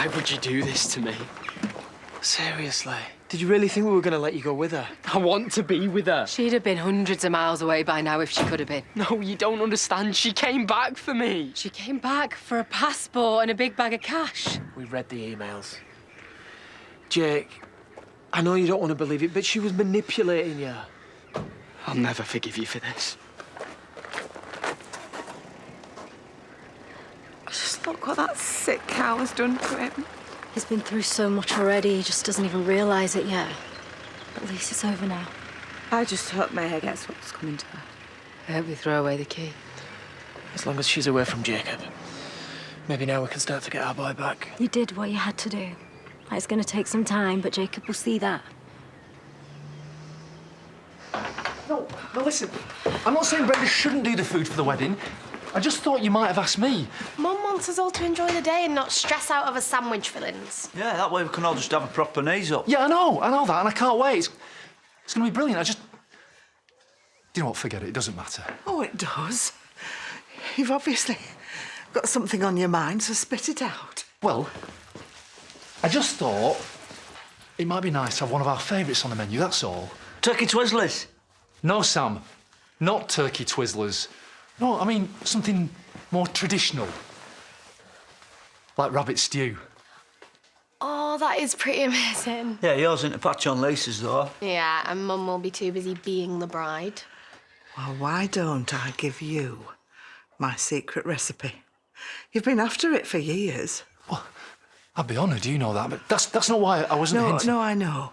Why would you do this to me? Seriously. Did you really think we were going to let you go with her? I want to be with her. She'd have been hundreds of miles away by now if she could have been. No, you don't understand. She came back for me. She came back for a passport and a big bag of cash. We read the emails. Jake, I know you don't want to believe it, but she was manipulating you. I'll never forgive you for this. Just look what that sick cow has done to him. He's been through so much already, he just doesn't even realise it yet. But at least it's over now. I just hope Maya gets what's coming to her. I hope we throw away the key. As long as she's away from Jacob. Maybe now we can start to get our boy back. You did what you had to do. It's going to take some time, but Jacob will see that. No, listen. I'm not saying Brenda shouldn't do the food for the wedding. I just thought you might have asked me. Mum wants us all to enjoy the day and not stress out over sandwich fillings. Yeah, that way we can all just have a proper knees up. Yeah, I know that, and I can't wait. It's going to be brilliant. Do you know what? Forget it. It doesn't matter. Oh, it does. You've obviously got something on your mind, so spit it out. Well, I just thought it might be nice to have one of our favourites on the menu, that's all. Turkey Twizzlers. No, Sam. Not turkey Twizzlers. No, I mean something more traditional. Like rabbit stew. Oh, that is pretty amazing. Yeah, yours isn't a patch on laces, though. Yeah, and Mum will be too busy being the bride. Well, why don't I give you my secret recipe? You've been after it for years. Well, I'd be honoured, you know that, but that's not why I wasn't hinting. No, I know.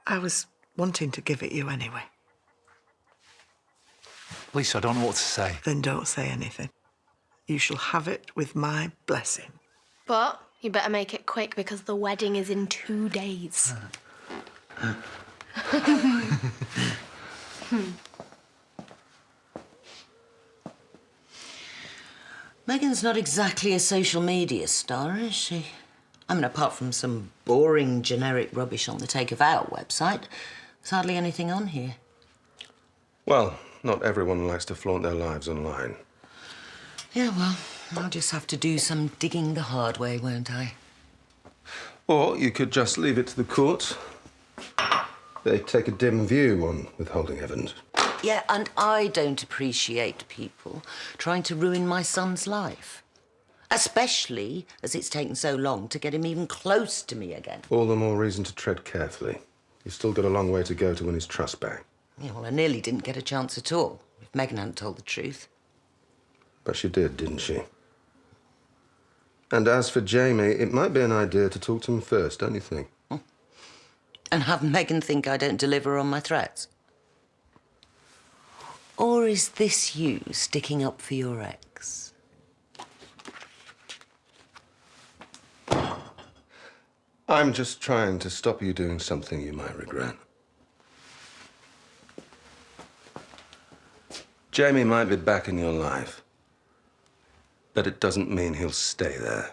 I was wanting to give it you anyway. Lisa, I don't know what to say. Then don't say anything. You shall have it with my blessing. But you better make it quick because the wedding is in 2 days. Megan's not exactly a social media star, is she? I mean, apart from some boring generic rubbish on the Take a Vow website, there's hardly anything on here. Well, not everyone likes to flaunt their lives online. Yeah, well, I'll just have to do some digging the hard way, won't I? Or you could just leave it to the courts. They take a dim view on withholding evidence. Yeah, and I don't appreciate people trying to ruin my son's life. Especially as it's taken so long to get him even close to me again. All the more reason to tread carefully. You've still got a long way to go to win his trust back. Yeah, well, I nearly didn't get a chance at all, if Megan hadn't told the truth. But she did, didn't she? And as for Jamie, it might be an idea to talk to him first, don't you think? And have Megan think I don't deliver on my threats? Or is this you sticking up for your ex? I'm just trying to stop you doing something you might regret. Jamie might be back in your life, but it doesn't mean he'll stay there.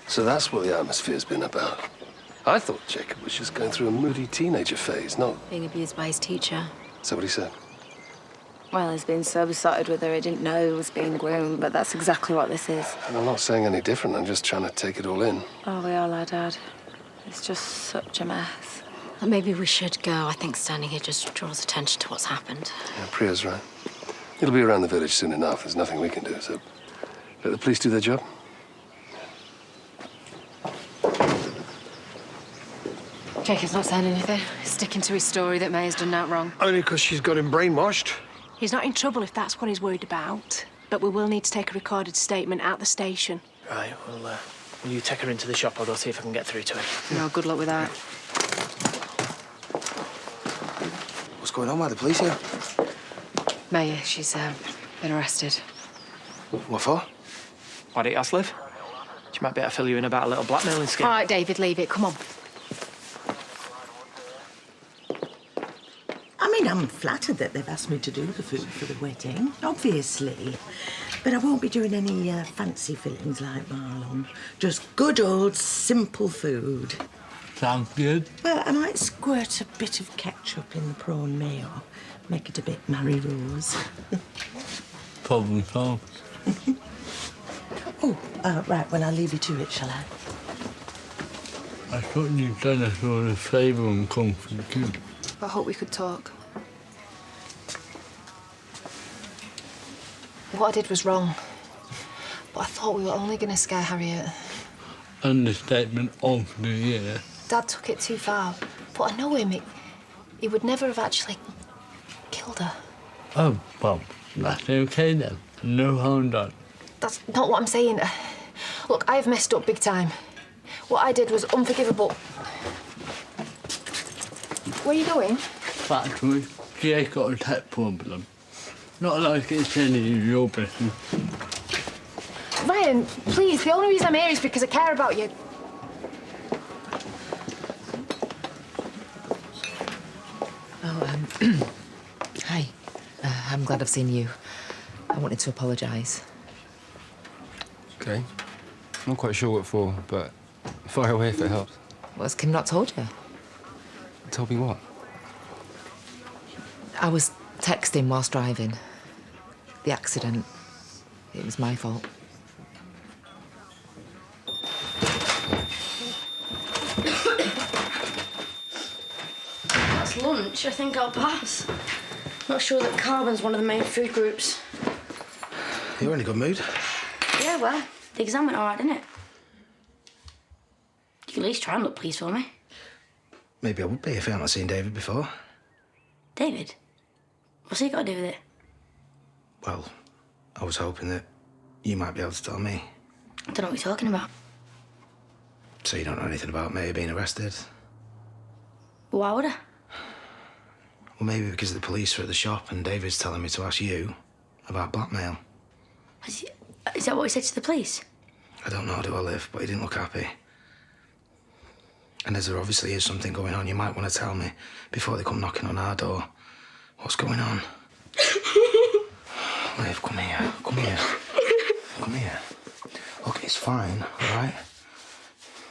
So that's what the atmosphere's been about. I thought Jacob was just going through a moody teenager phase, not... Being abused by his teacher. Is that what he said? Well, he's been so besotted with her, he didn't know he was being groomed, but that's exactly what this is. I'm not saying any different. I'm just trying to take it all in. Oh, we all are, Dad. It's just such a mess. Well, maybe we should go. I think standing here just draws attention to what's happened. Yeah, Priya's right. It'll be around the village soon enough. There's nothing we can do, so let the police do their job. Jacob's not saying anything. He's sticking to his story that Maya's done that wrong. Only because she's got him brainwashed. He's not in trouble if that's what he's worried about. But we will need to take a recorded statement at the station. Right, well, will you take her into the shop? I'll go see if I can get through to him. No, good luck with that. What's going on? Why are the police here? Maya, she's been arrested. What for? Why don't you ask Liv? She might be able to fill you in about a little blackmailing scheme. All right, David, leave it. Come on. I mean, I'm flattered that they've asked me to do the food for the wedding, obviously. But I won't be doing any fancy fillings like Marlon. Just good old simple food. Sounds good. Well, I might squirt a bit of ketchup in the prawn mayo, Make it a bit Mary Rose. Problem solved. Right, well, I'll leave you to it, shall I? I thought you'd done us all a favour and come for good. I hope we could talk. What I did was wrong. But I thought we were only going to scare Harriet. Understatement of the year. Dad took it too far. But I know him. He would never have actually killed her. Oh, well, that's okay then. No harm done. That's not what I'm saying. Look, I've messed up big time. What I did was unforgivable. Where are you going? Factory. Jake got a tech problem. Not like it's any of your business. Ryan, please, the only reason I'm here is because I care about you. Hi. I'm glad I've seen you. I wanted to apologise. Okay. I'm not quite sure what for, but fire away if it helps. What has Kim not told you? Told me what? I was texting whilst driving. The accident. It was my fault. That's lunch. I think I'll pass. Not sure that carbon's one of the main food groups. You're in a good mood. Yeah, well, the exam went all right, didn't it? You can at least try and look pleased for me. Maybe I would be if I hadn't seen David before. David? What's he got to do with it? Well, I was hoping that you might be able to tell me. I don't know what you're talking about. So you don't know anything about me being arrested? Why would I? Well, maybe because the police are at the shop and David's telling me to ask you about blackmail. Is that what he said to the police? I don't know how I live, but he didn't look happy. And as there obviously is something going on, you might want to tell me before they come knocking on our door. What's going on? Liv, come here. Come here. Come here. Look, it's fine, all right?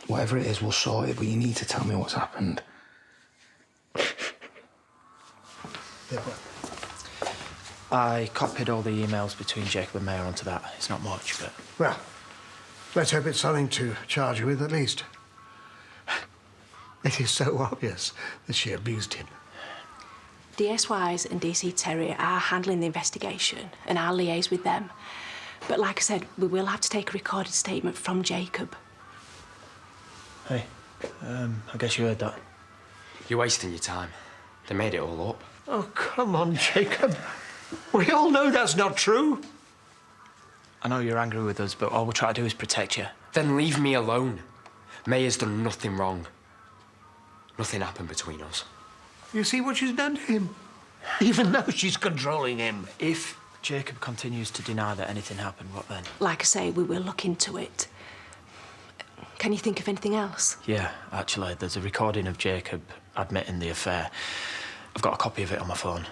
Whatever it is, we'll sort it, but you need to tell me what's happened. I copied all the emails between Jacob and Mayor onto that. It's not much, but... Well, let's hope it's something to charge you with, at least. It is so obvious that she abused him. DSYs and DC Terrier are handling the investigation, and I'll liaise with them. But like I said, we will have to take a recorded statement from Jacob. Hey, I guess you heard that. You're wasting your time. They made it all up. Oh, come on, Jacob. We all know that's not true. I know you're angry with us, but all we're trying to do is protect you. Then leave me alone. Mayer's done nothing wrong. Nothing happened between us. You see what she's done to him? Even though she's controlling him. If Jacob continues to deny that anything happened, what then? Like I say, we will look into it. Can you think of anything else? Yeah, actually, there's a recording of Jacob admitting the affair. I've got a copy of it on my phone.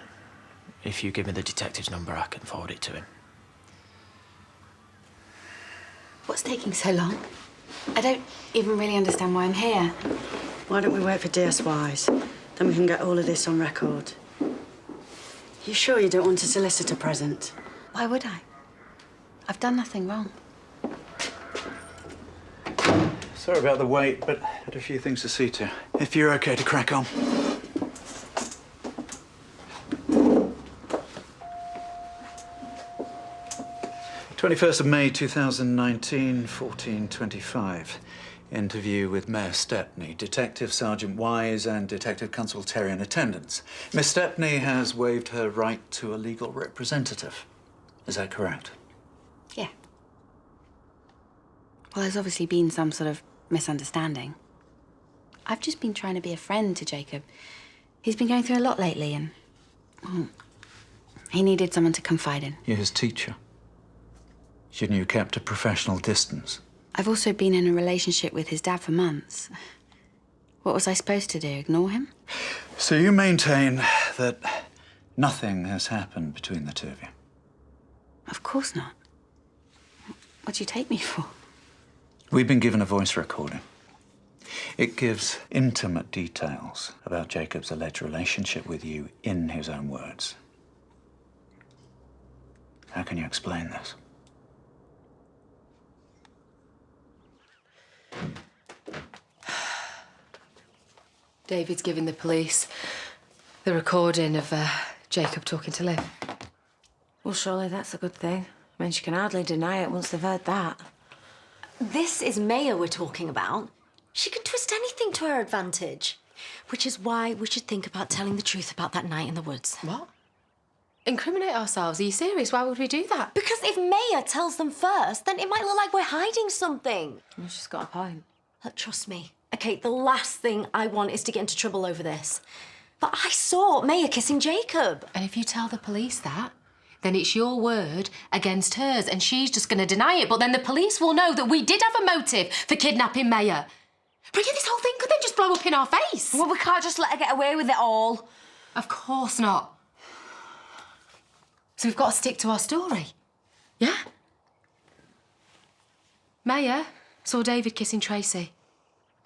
If you give me the detective's number, I can forward it to him. What's taking so long? I don't even really understand why I'm here. Why don't we wait for DSYs? Then we can get all of this on record. You sure you don't want a solicitor present? Why would I? I've done nothing wrong. Sorry about the wait, but I had a few things to see to. If you're okay to crack on. 21st of May 2019, 14:25. Interview with Mayor Stepney, Detective Sergeant Wise and Detective Constable Terry in attendance. Miss Stepney has waived her right to a legal representative. Is that correct? Yeah. Well, there's obviously been some sort of misunderstanding. I've just been trying to be a friend to Jacob. He's been going through a lot lately and... well, he needed someone to confide in. You're his teacher. Shouldn't you kept a professional distance? I've also been in a relationship with his dad for months. What was I supposed to do, ignore him? So you maintain that nothing has happened between the two of you? Of course not. What do you take me for? We've been given a voice recording. It gives intimate details about Jacob's alleged relationship with you in his own words. How can you explain this? David's giving the police the recording of Jacob talking to Liv. Well, surely that's a good thing. I mean, she can hardly deny it once they've heard that. This is Maya we're talking about. She can twist anything to her advantage. Which is why we should think about telling the truth about that night in the woods. What? Incriminate ourselves? Are you serious? Why would we do that? Because if Maya tells them first, then it might look like we're hiding something. Well, she's got a point. Look, trust me. Okay, the last thing I want is to get into trouble over this. But I saw Maya kissing Jacob. And if you tell the police that, then it's your word against hers, and she's just going to deny it. But then the police will know that we did have a motive for kidnapping Maya. But yeah, this whole thing could then just blow up in our face. Well, we can't just let her get away with it all. Of course not. So we've got to stick to our story. Yeah? Maya saw David kissing Tracy.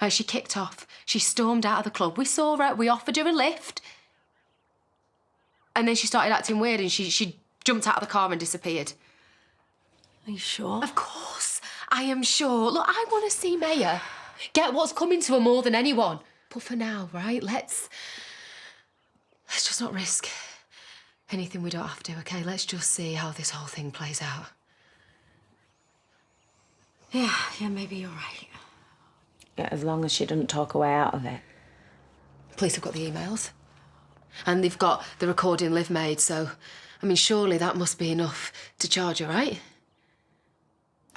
She kicked off. She stormed out of the club. We saw her. We offered her a lift. And then she started acting weird and she jumped out of the car and disappeared. Are you sure? Of course, I am sure. Look, I want to see Maya get what's coming to her more than anyone. But for now, right, let's just not risk anything we don't have to, OK? Let's just see how this whole thing plays out. Yeah, maybe you're right. Yeah, as long as she doesn't talk her way out of it. Police have got the emails. And they've got the recording Liv made, so, I mean, surely that must be enough to charge her, right?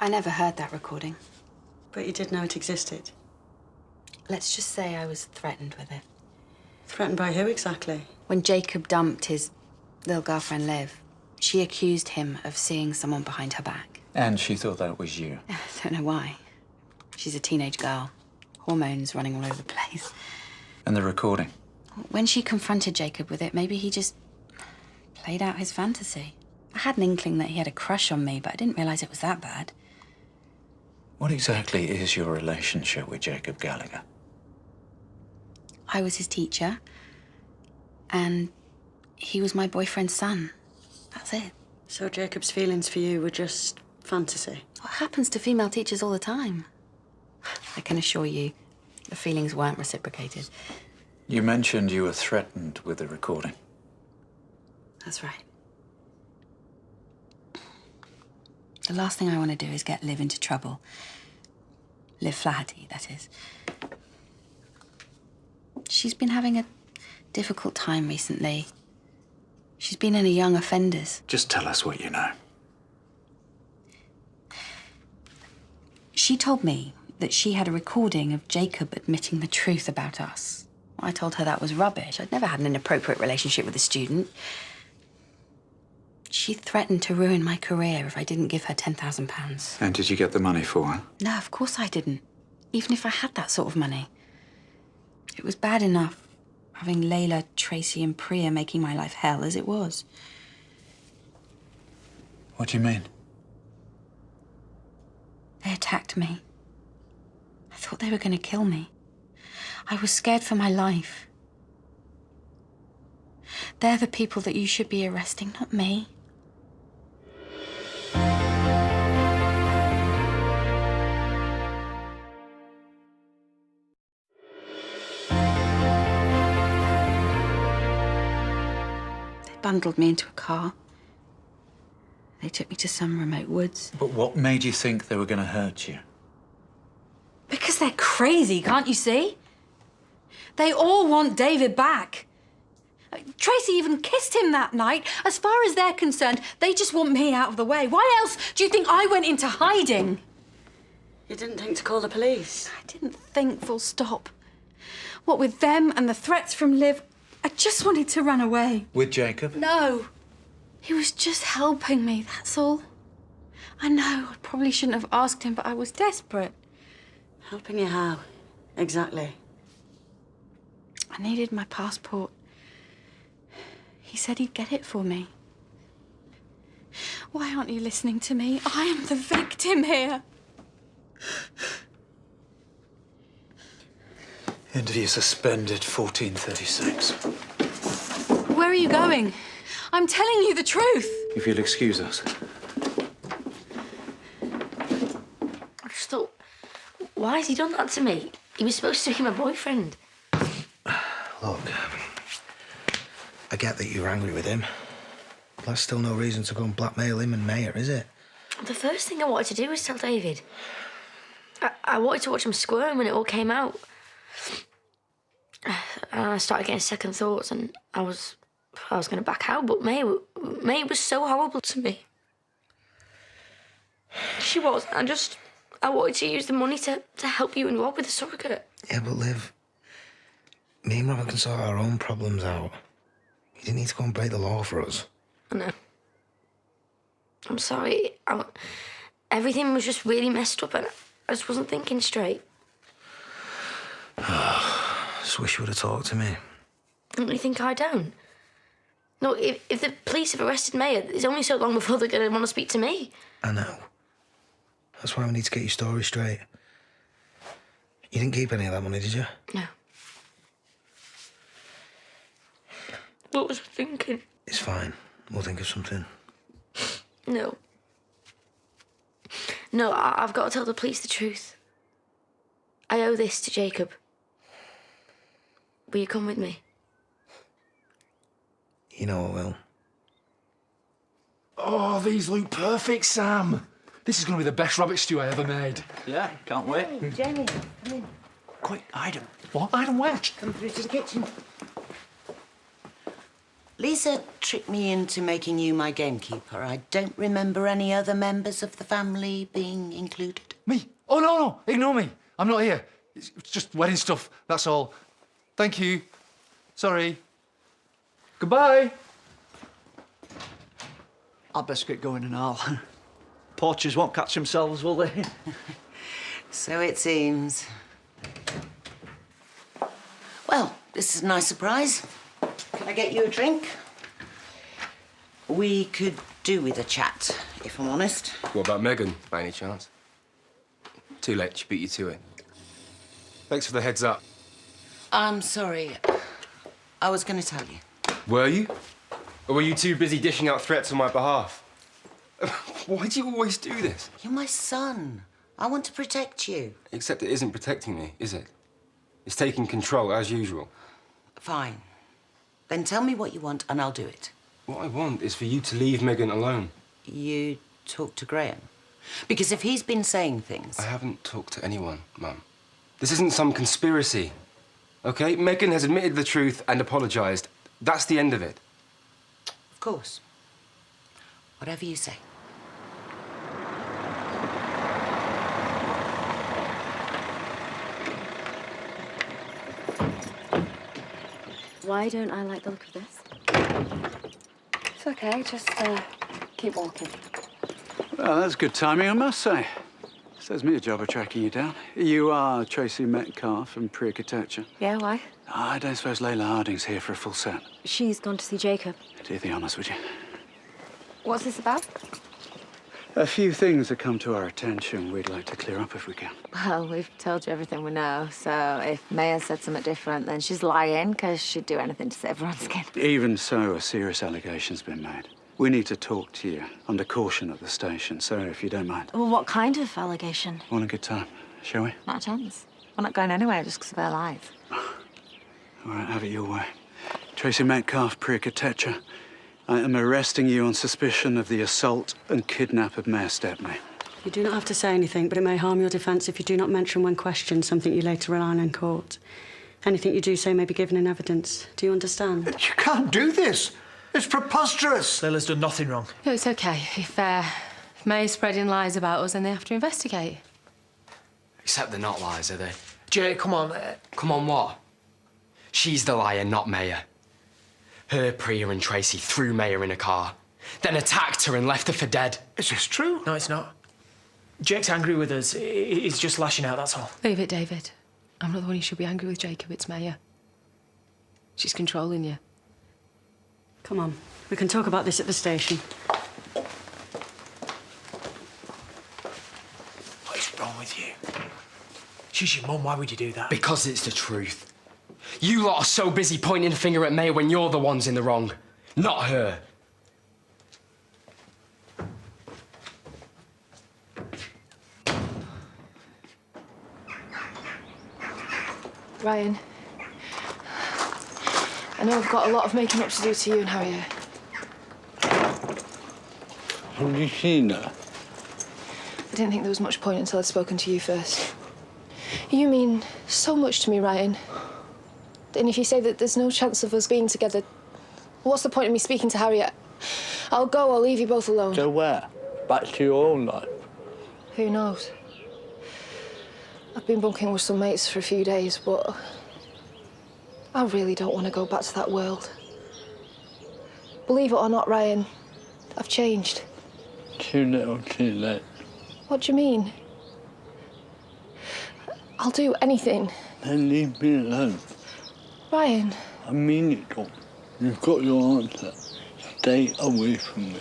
I never heard that recording. But you did know it existed? Let's just say I was threatened with it. Threatened by who exactly? When Jacob dumped his little girlfriend, Liv, she accused him of seeing someone behind her back. And she thought that was you. I don't know why. She's a teenage girl. Hormones running all over the place. And the recording? When she confronted Jacob with it, maybe he just played out his fantasy. I had an inkling that he had a crush on me, but I didn't realise it was that bad. What exactly is your relationship with Jacob Gallagher? I was his teacher, and he was my boyfriend's son. That's it. So Jacob's feelings for you were just fantasy? What happens to female teachers all the time? I can assure you, the feelings weren't reciprocated. You mentioned you were threatened with the recording. That's right. The last thing I want to do is get Liv into trouble. Liv Flaherty, that is. She's been having a difficult time recently. She's been in a young offenders. Just tell us what you know. She told me that she had a recording of Jacob admitting the truth about us. I told her that was rubbish. I'd never had an inappropriate relationship with a student. She threatened to ruin my career if I didn't give her £10,000. And did you get the money for her? No, of course I didn't. Even if I had that sort of money. It was bad enough having Layla, Tracy and Priya making my life hell as it was. What do you mean? They attacked me. I thought they were going to kill me. I was scared for my life. They're the people that you should be arresting, not me. They bundled me into a car. They took me to some remote woods. But what made you think they were going to hurt you? Because they're crazy, can't you see? They all want David back. Tracy even kissed him that night. As far as they're concerned, they just want me out of the way. Why else do you think I went into hiding? You didn't think to call the police? I didn't think, full stop. What with them and the threats from Liv, I just wanted to run away. With Jacob? No. He was just helping me, that's all. I know, I probably shouldn't have asked him, but I was desperate. Helping you how? Exactly. I needed my passport. He said he'd get it for me. Why aren't you listening to me? I am the victim here. Interview suspended, 14:36. Where are you going? I'm telling you the truth. If you'll excuse us. I just thought, why has he done that to me? He was supposed to be my boyfriend. Look, I get that you're angry with him. But that's still no reason to go and blackmail him and Maya, is it? The first thing I wanted to do was tell David. I wanted to watch him squirm when it all came out. And I started getting second thoughts, and I was going to back out, but Maya was so horrible to me. She was. I wanted to use the money to help you and Rob with the surrogate. Yeah, but Liv, me and Robert can sort our own problems out. You didn't need to go and break the law for us. I know. I'm sorry. Everything was just really messed up, and I just wasn't thinking straight. Just wish you would have talked to me. Don't you think I don't? No, if the police have arrested Maya, it's only so long before they're going to want to speak to me. I know. That's why we need to get your story straight. You didn't keep any of that money, did you? No. What was I thinking? It's fine. We'll think of something. No. No, I've got to tell the police the truth. I owe this to Jacob. Will you come with me? You know I will. Oh, these look perfect, Sam. This is going to be the best rabbit stew I ever made. Yeah, can't wait. Hey, Jamie, come in. Quick, hide him. What? Hide him where? Come through to the kitchen. Lisa tricked me into making you my gamekeeper. I don't remember any other members of the family being included. Me? Oh, no. Ignore me. I'm not here. It's just wedding stuff, that's all. Thank you. Sorry. Goodbye. I'd best get going and all. Poachers won't catch themselves, will they? So it seems. Well, this is a nice surprise. Can I get you a drink? We could do with a chat, if I'm honest. What about Megan, by any chance? Too late, she beat you to it. Thanks for the heads up. I'm sorry. I was going to tell you. Were you? Or were you too busy dishing out threats on my behalf? Why do you always do this? You're my son. I want to protect you. Except it isn't protecting me, is it? It's taking control, as usual. Fine. Then tell me what you want and I'll do it. What I want is for you to leave Megan alone. You talk to Graham? Because if he's been saying things... I haven't talked to anyone, Mum. This isn't some conspiracy, OK? Megan has admitted the truth and apologised. That's the end of it. Of course. Whatever you say. Why don't I like the look of this? It's okay, just keep walking. Well, that's good timing, I must say. Saves me a job of tracking you down. You are Tracy Metcalf from Pre-Architecture. Yeah, why? I don't suppose Layla Harding's here for a full set. She's gone to see Jacob. Do the honours, would you? What's this about? A few things have come to our attention we'd like to clear up if we can. Well, we've told you everything we know, so if Maya said something different, then she's lying, because she'd do anything to save her own skin. Even so, a serious allegation's been made. We need to talk to you under caution at the station, so if you don't mind. Well, what kind of allegation? Want a good time, shall we? Not a chance. We're not going anywhere just because of her lies. All right, have it your way. Tracy Metcalf, Pre-Architecture. I am arresting you on suspicion of the assault and kidnap of Mayor Stepney. You do not have to say anything, but it may harm your defence if you do not mention when questioned something you later rely on in court. Anything you do say may be given in evidence. Do you understand? You can't do this. It's preposterous. Layla's done nothing wrong. No, it's OK. If May's spreading lies about us, then they have to investigate. Except they're not lies, are they? Jay, come on. Come on what? She's the liar, not Maya. Her, Priya and Tracy threw Maya in a car, then attacked her and left her for dead. Is this true? No, it's not. Jake's angry with us. He's just lashing out, that's all. Leave it, David. I'm not the one you should be angry with, Jacob. It's Maya. She's controlling you. Come on. We can talk about this at the station. What is wrong with you? She's your mum, why would you do that? Because it's the truth. You lot are so busy pointing a finger at Maya when you're the ones in the wrong, not her. Ryan, I know I've got a lot of making up to do to you and Harriet. Have you seen her? I didn't think there was much point until I'd spoken to you first. You mean so much to me, Ryan. And if you say that there's no chance of us being together, what's the point of me speaking to Harriet? I'll go, I'll leave you both alone. To where? Back to your own life? Who knows? I've been bunking with some mates for a few days, but I really don't want to go back to that world. Believe it or not, Ryan, I've changed. Too little, too late. What do you mean? I'll do anything. Then leave me alone. Ryan. I mean it, Dawn. You've got your answer. Stay away from me.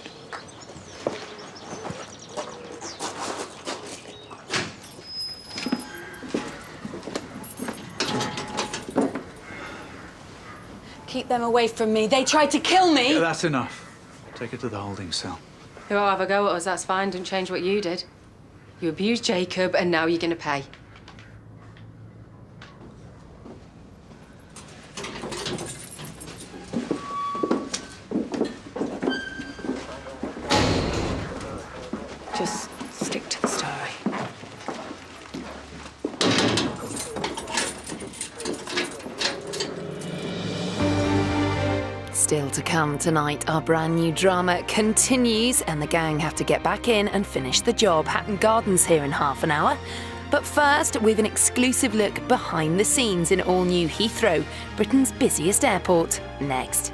Keep them away from me. They tried to kill me. Yeah, that's enough. Take her to the holding cell. They won't have a go at us, that's fine. Didn't change what you did. You abused Jacob, and now you're going to pay. Just stick to the story. Still to come tonight, our brand new drama continues and the gang have to get back in and finish the job. Hatton Garden's here in half an hour. But first, we've an exclusive look behind the scenes in all-new Heathrow, Britain's busiest airport, next.